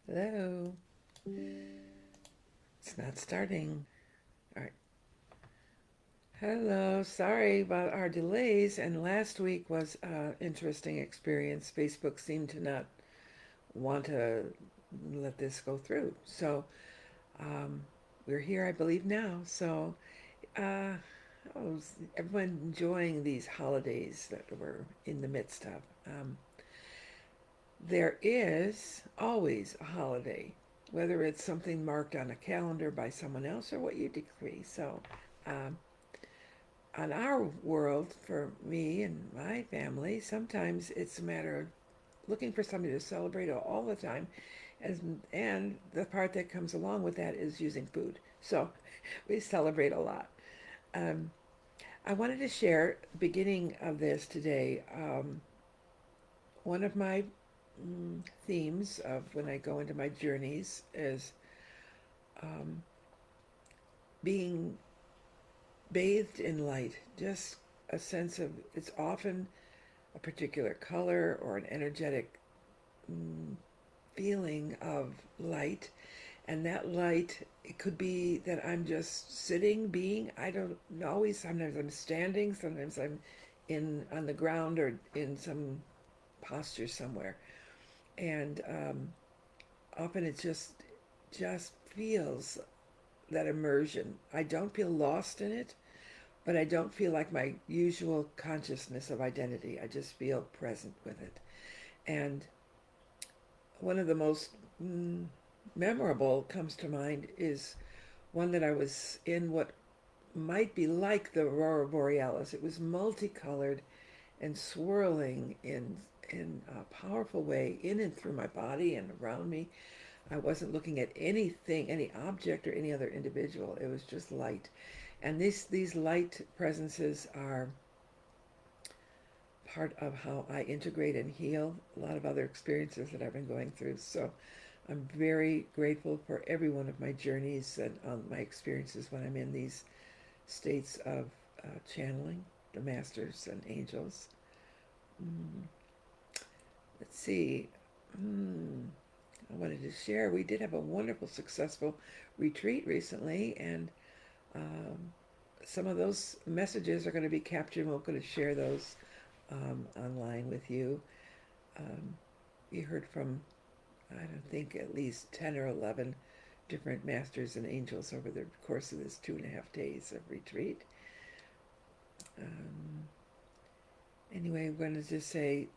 Hello. It's not starting. All right. Hello. Sorry about our delays. And last week was an interesting experience. Facebook seemed to not want to let this go through. So um, we're here, I believe, now. So uh, is everyone enjoying these holidays that we're in the midst of? There is always a holiday, whether it's something marked on a calendar by someone else or what you decree. So, um, on our world, for me and my family, sometimes it's a matter of looking for something to celebrate all the time. And the part that comes along with that is using food. So we celebrate a lot. Um, I wanted to share, beginning of this today, one of my themes of when I go into my journeys is um, being bathed in light, just a sense of it's often a particular color or an energetic mm, feeling of light. And that light, it could be that I'm just sitting, being, I don't know, always, sometimes I'm standing, sometimes I'm in on the ground or in some posture somewhere. And often it just feels that immersion. I don't feel lost in it, but I don't feel like my usual consciousness of identity. I just feel present with it. And one of the most memorable comes to mind is one that I was in what might be like the Aurora Borealis. It was multicolored and swirling in a powerful way in and through my body and around me. I wasn't looking at anything, any object or any other individual. It was just light. And these light presences are part of how I integrate and heal a lot of other experiences that I've been going through. So I'm very grateful for every one of my journeys and my experiences when I'm in these states of channeling the masters and angels. Mm, let's see. I wanted to share. We did have a wonderful, successful retreat recently, and um, some of those messages are going to be captured. We're going to share those online with you. Um, we heard from, I don't think, at least 10 or 11 different masters and angels over the course of this 2.5 days of retreat. Um, anyway, we're going to just say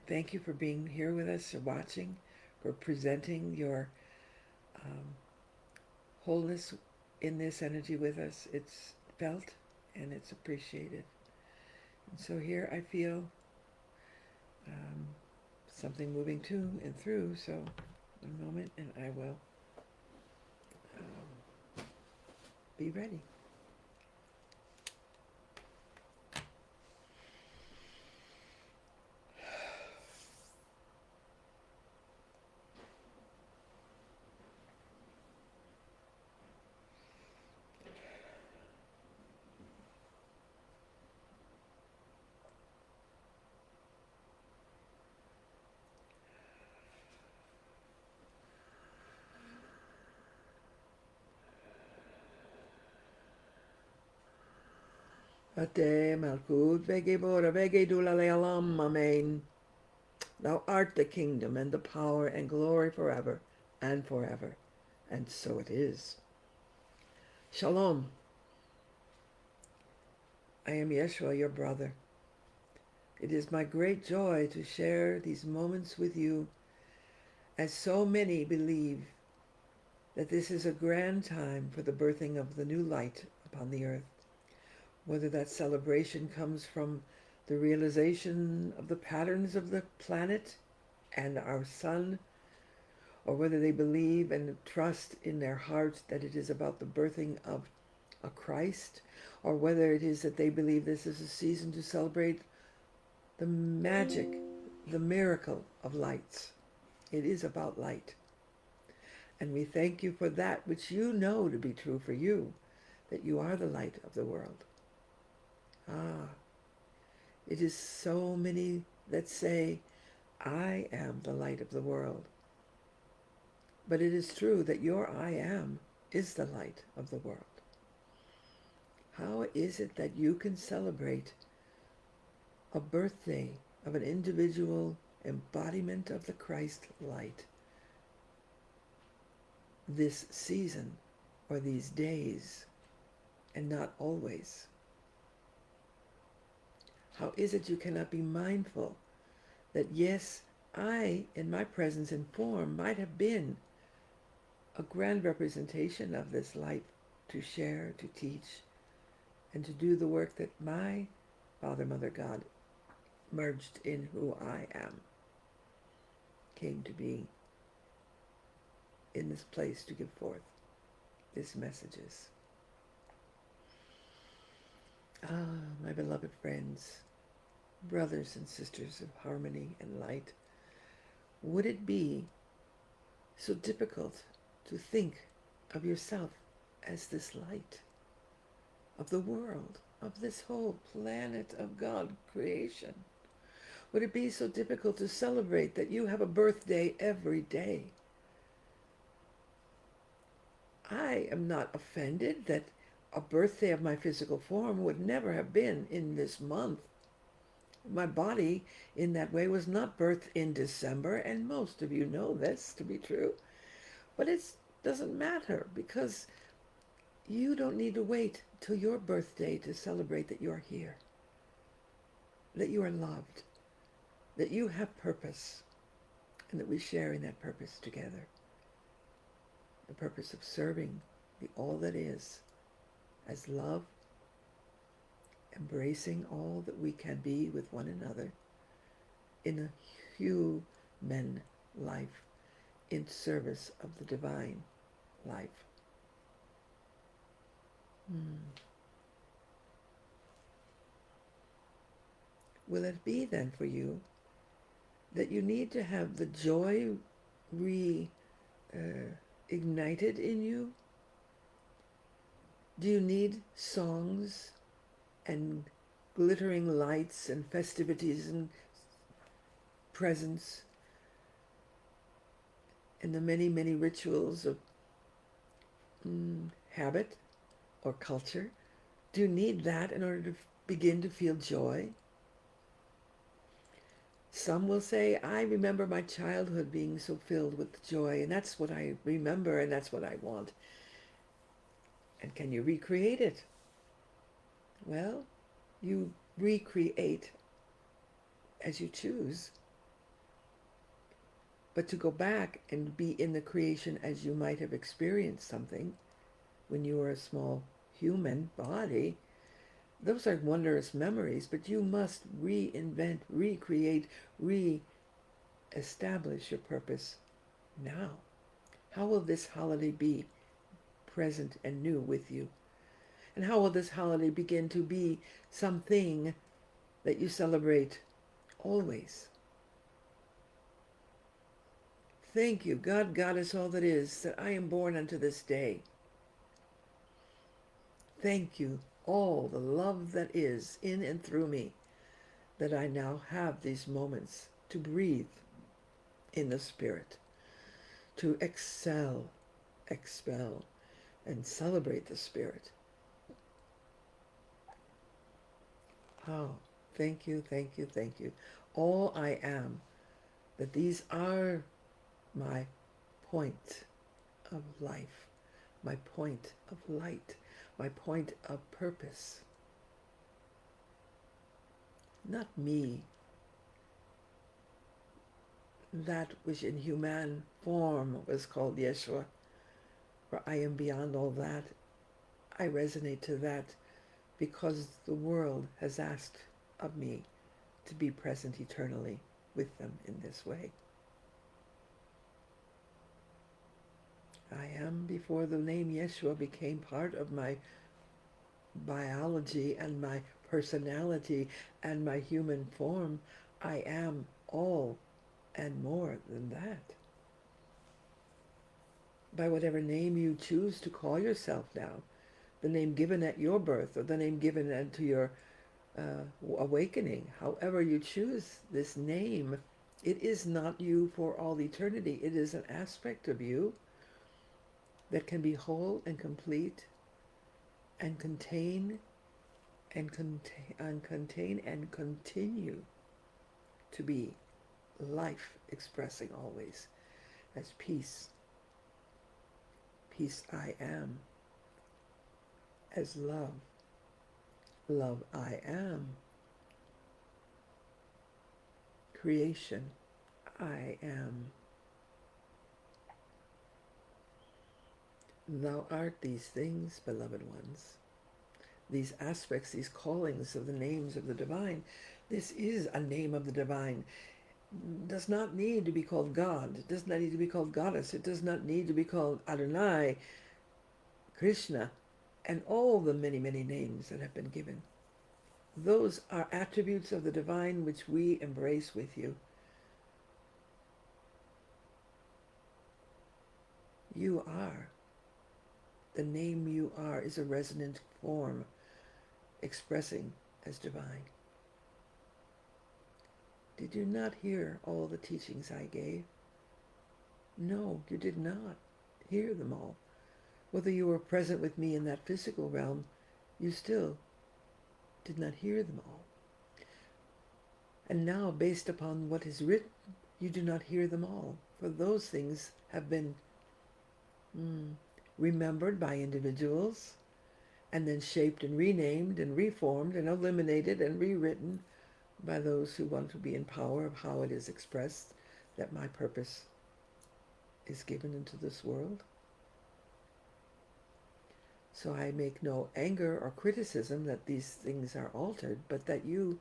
thank you for being here with us, for watching, for presenting your um, wholeness in this energy with us. It's felt and it's appreciated. And so here I feel um, something moving to and through. So one moment and I will be ready. Ate Malkut Vege Bora Vege Dulale Alam Amen. Thou art the kingdom and the power and glory forever and forever. And so it is. Shalom. I am Yeshua, your brother. It is my great joy to share these moments with you, as so many believe that this is a grand time for the birthing of the new light upon the earth. Whether that celebration comes from the realization of the patterns of the planet and our sun, or whether they believe and trust in their hearts that it is about the birthing of a Christ, or whether it is that they believe this is a season to celebrate the magic, the miracle of lights. It is about light. And we thank you for that which you know to be true for you, that you are the light of the world. Ah, it is so many that say, I am the light of the world. But it is true that your I am is the light of the world. How is it that you can celebrate a birthday of an individual embodiment of the Christ light this season or these days and not always? How is it you cannot be mindful that, yes, I, in my presence and form, might have been a grand representation of this light to share, to teach, and to do the work that my Father, Mother, God merged in who I am, came to be in this place to give forth these messages. My beloved friends, brothers and sisters of harmony and light, would it be so difficult to think of yourself as this light of the world, of this whole planet of God creation? Would it be so difficult to celebrate that you have a birthday every day? I am not offended that a birthday of my physical form would never have been in this month. My body in that way was not birthed in December, and most of you know this to be true. But it doesn't matter, because you don't need to wait till your birthday to celebrate that you're here, that you are loved, that you have purpose, and that we share in that purpose together. The purpose of serving the all that is as love, embracing all that we can be with one another in a human life in service of the divine life. Will it be then for you that you need to have the joy ignited in you? Do you need songs and glittering lights and festivities and presents and the many, many rituals of habit or culture? Do you need that in order to begin to feel joy? Some will say, I remember my childhood being so filled with joy, and that's what I remember, and that's what I want. And can you recreate it? Well, you recreate as you choose. But to go back and be in the creation as you might have experienced something when you were a small human body, those are wondrous memories, but you must reinvent, recreate, re-establish your purpose now. How will this holiday be present and new with you? And how will this holiday begin to be something that you celebrate always? Thank you, God, Goddess, all that is, that I am born unto this day. Thank you, all the love that is in and through me, that I now have these moments to breathe in the Spirit, to expel, and celebrate the Spirit. Oh, thank you, thank you, thank you. All I am, that these are my point of life, my point of light, my point of purpose. Not me, that which in human form was called Yeshua, for I am beyond all that. I resonate to that because the world has asked of me to be present eternally with them in this way. I am before the name Yeshua became part of my biology and my personality and my human form. I am all and more than that. By whatever name you choose to call yourself now, the name given at your birth or the name given unto your awakening, however you choose this name, It is not you for all eternity. It is an aspect of you that can be whole and complete and contain and continue to be life expressing always as peace. Peace I am. As love. Love I am. Creation I am. Thou art these things, beloved ones. These aspects, these callings of the names of the divine. This is a name of the divine. It does not need to be called God. It does not need to be called Goddess. It does not need to be called Adonai, Krishna, and all the many, many names that have been given. Those are attributes of the divine which we embrace with you. You are. The name you are is a resonant form expressing as divine. Did you not hear all the teachings I gave? No, you did not hear them all. Whether you were present with me in that physical realm, you still did not hear them all. And now, based upon what is written, you do not hear them all, for those things have been remembered by individuals, and then shaped and renamed and reformed and eliminated and rewritten by those who want to be in power of how it is expressed, that my purpose is given into this world. So I make no anger or criticism that these things are altered, but that you,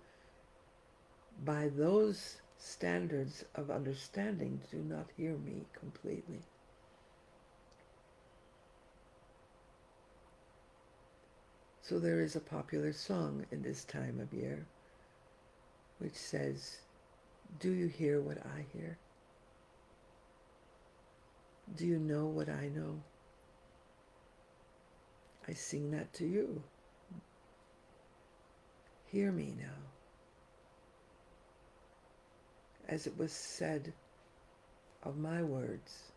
by those standards of understanding, do not hear me completely. So there is a popular song in this time of year which says, do you hear what I hear? Do you know what I know? I sing that to you. Hear me now. As it was said of my words,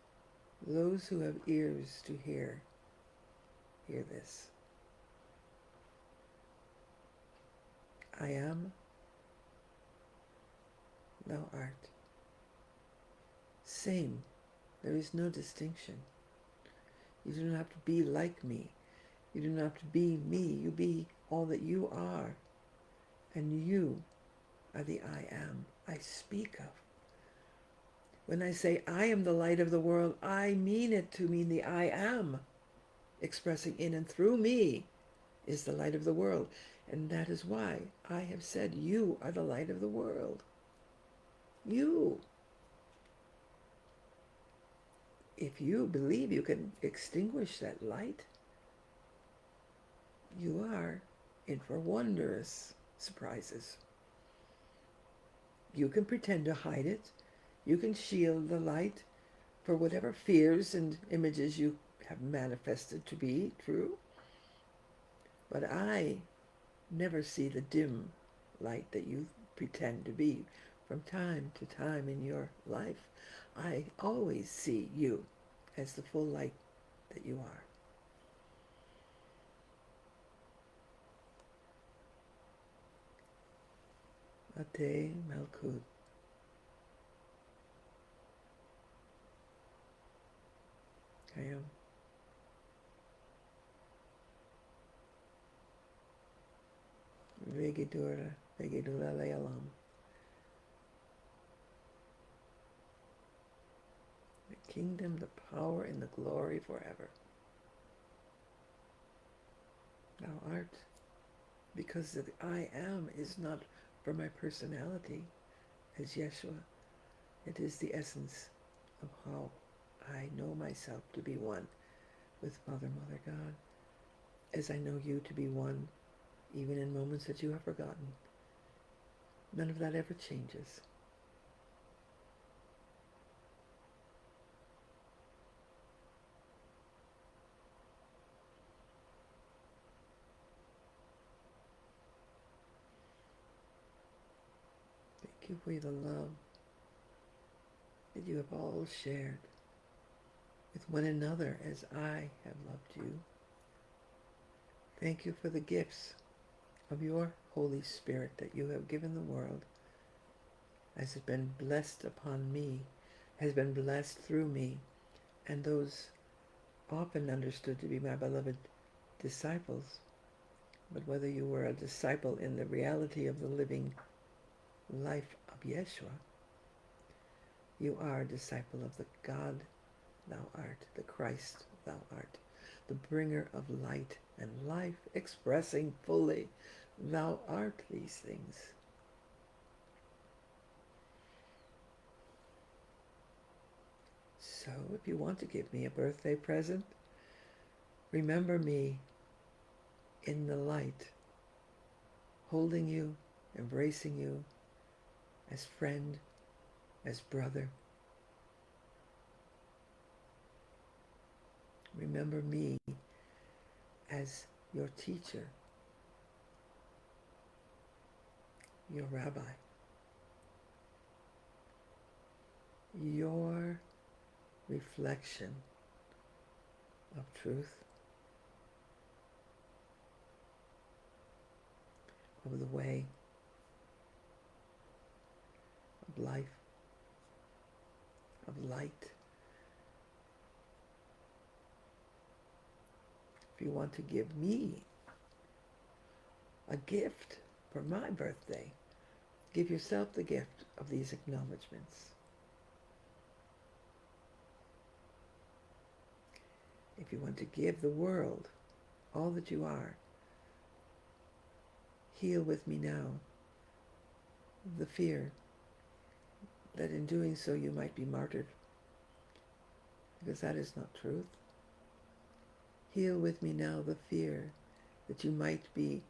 those who have ears to hear, hear this. I am, thou art. Same. There is no distinction. You do not have to be like me. You do not have to be me. You be all that you are. And you are the I am I speak of. When I say I am the light of the world, I mean it to mean the I am expressing in and through me is the light of the world. And that is why I have said you are the light of the world. You. If you believe you can extinguish that light, you are in for wondrous surprises. You can pretend to hide it. You can shield the light for whatever fears and images you have manifested to be true. But I never see the dim light that you pretend to be from time to time in your life. I always see you as the full light that you are. Ate Malkut. I am. Vegidura, Vegidula Lealam. The kingdom, the power, and the glory forever. Thou art, because the I am is not for my personality as Yeshua. It is the essence of how I know myself to be one with Father, Mother, God, as I know you to be one, even in moments that you have forgotten. None of that ever changes. Thank you for the love that you have all shared with one another as I have loved you. Thank you for the gifts of your Holy Spirit that you have given the world, as has been blessed upon me, has been blessed through me, and those often understood to be my beloved disciples. But whether you were a disciple in the reality of the living life of Yeshua, you are a disciple of the God thou art, the Christ thou art, the bringer of light and life, expressing fully thou art these things. So if you want to give me a birthday present, remember me in the light, holding you, embracing you as friend, as brother. Remember me as your teacher, your rabbi, your reflection of truth, of the way, of life, of light. If you want to give me a gift for my birthday, give yourself the gift of these acknowledgments. If you want to give the world all that you are, heal with me now the fear that in doing so you might be martyred, because that is not truth. Heal with me now the fear that you might be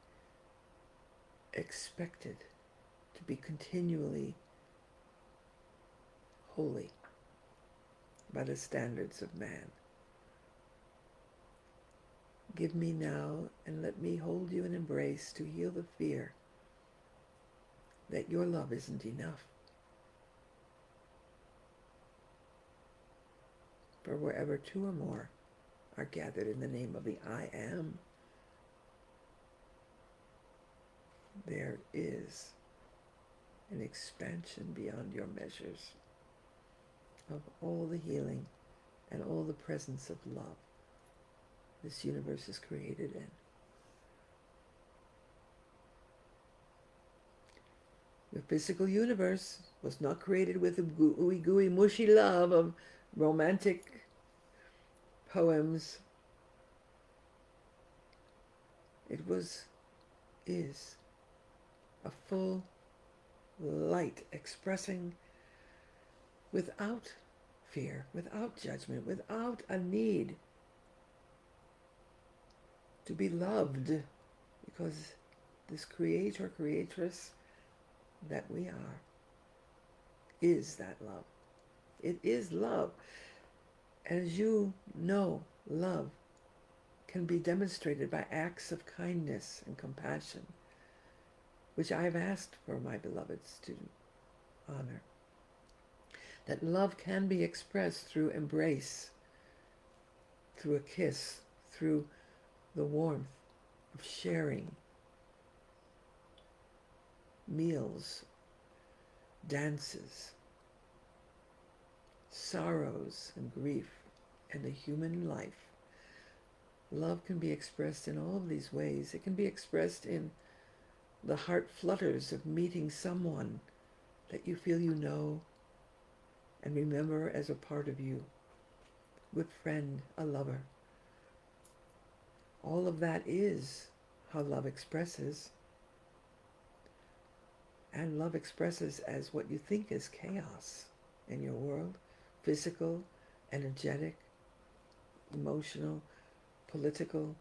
expected to be continually holy by the standards of man. Give me now, and let me hold you in embrace to heal the fear that your love isn't enough. For wherever two or more are gathered in the name of the I Am, there is an expansion beyond your measures of all the healing and all the presence of love this universe is created in. The physical universe was not created with the gooey, gooey, mushy love of romantic poems. It is a full light expressing without fear, without judgment, without a need to be loved, because this creator, creatress that we are is that love. It is love. As you know, love can be demonstrated by acts of kindness and compassion, which I have asked for my beloveds to honor. That love can be expressed through embrace, through a kiss, through the warmth of sharing meals, dances, sorrows and grief, and a human life. Love can be expressed in all of these ways. It can be expressed in the heart flutters of meeting someone that you feel you know and remember as a part of you. Good friend, a lover. All of that is how love expresses. And love expresses as what you think is chaos in your world. Physical, energetic, emotional, political,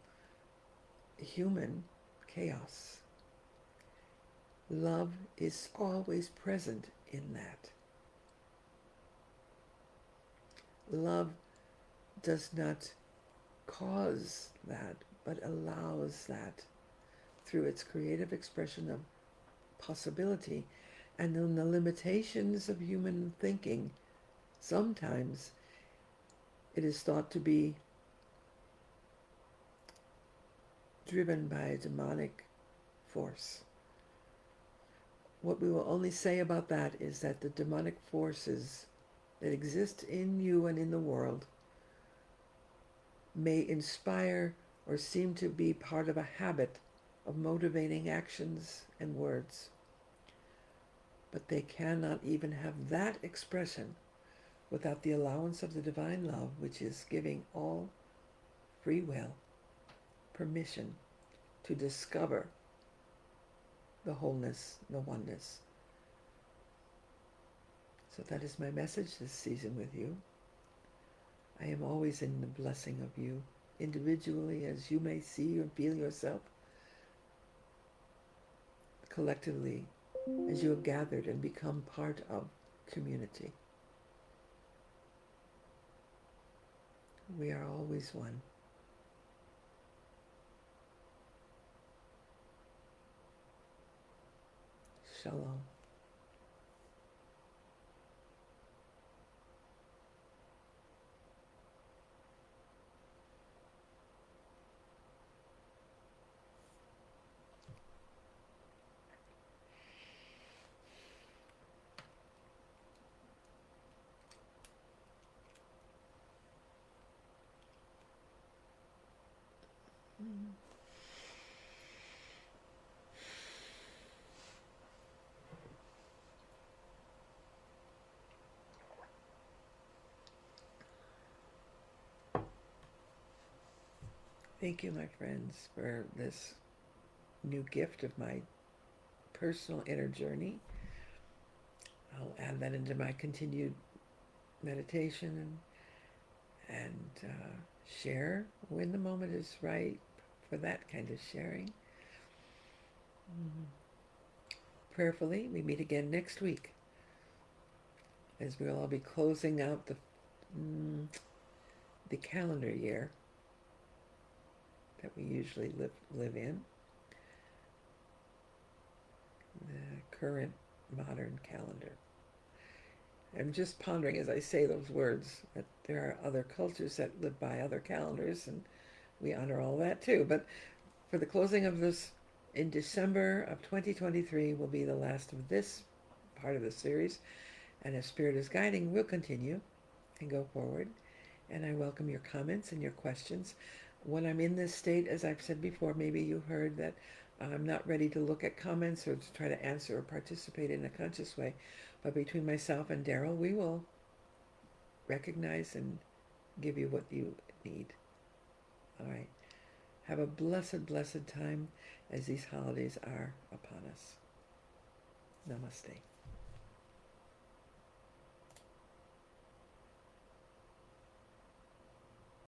human chaos. Love is always present in that. Love does not cause that, but allows that through its creative expression of possibility and in the limitations of human thinking Sometimes it is thought to be driven by a demonic force. What we will only say about that is that the demonic forces that exist in you and in the world may inspire or seem to be part of a habit of motivating actions and words. But they cannot even have that expression without the allowance of the divine love, which is giving all free will permission to discover the wholeness, the oneness. So that is my message this season with you. I am always in the blessing of you, individually as you may see or feel yourself, collectively as you have gathered and become part of community. We are always one. Shalom. Thank you, my friends, for this new gift of my personal inner journey. I'll add that into my continued meditation and share when the moment is right for that kind of sharing. Prayerfully, we meet again next week as we'll all be closing out the calendar year that we usually live in, the current modern calendar. I'm just pondering as I say those words that there are other cultures that live by other calendars, and we honor all that too. But for the closing of this in December of 2023 will be the last of this part of the series, and if Spirit is guiding, we'll continue and go forward. And I welcome your comments and your questions. When I'm in this state, as I've said before, maybe you heard that I'm not ready to look at comments or to try to answer or participate in a conscious way. But between myself and Daryl, we will recognize and give you what you need. All right. Have a blessed, blessed time as these holidays are upon us. Namaste.